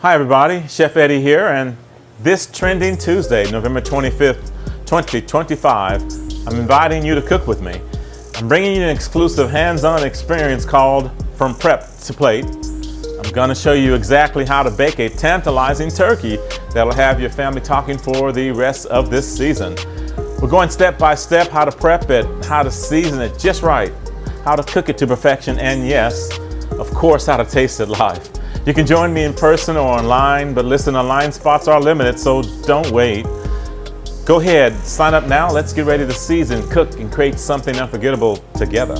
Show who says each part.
Speaker 1: Hi everybody, Chef Eddie here, and this Trending Tuesday, November 25th, 2025, I'm inviting you to cook with me. I'm bringing you an exclusive hands-on experience called From Prep to Plate. I'm going to show you exactly how to bake a tantalizing turkey that'll have your family talking for the rest of this season. We're going step by step how to prep it, how to season it just right, how to cook it to perfection, and yes, of course, how to taste it live. You can join me in person or online, but listen, online spots are limited, so don't wait. Go ahead, sign up now. Let's get ready to season, cook, and create something unforgettable together.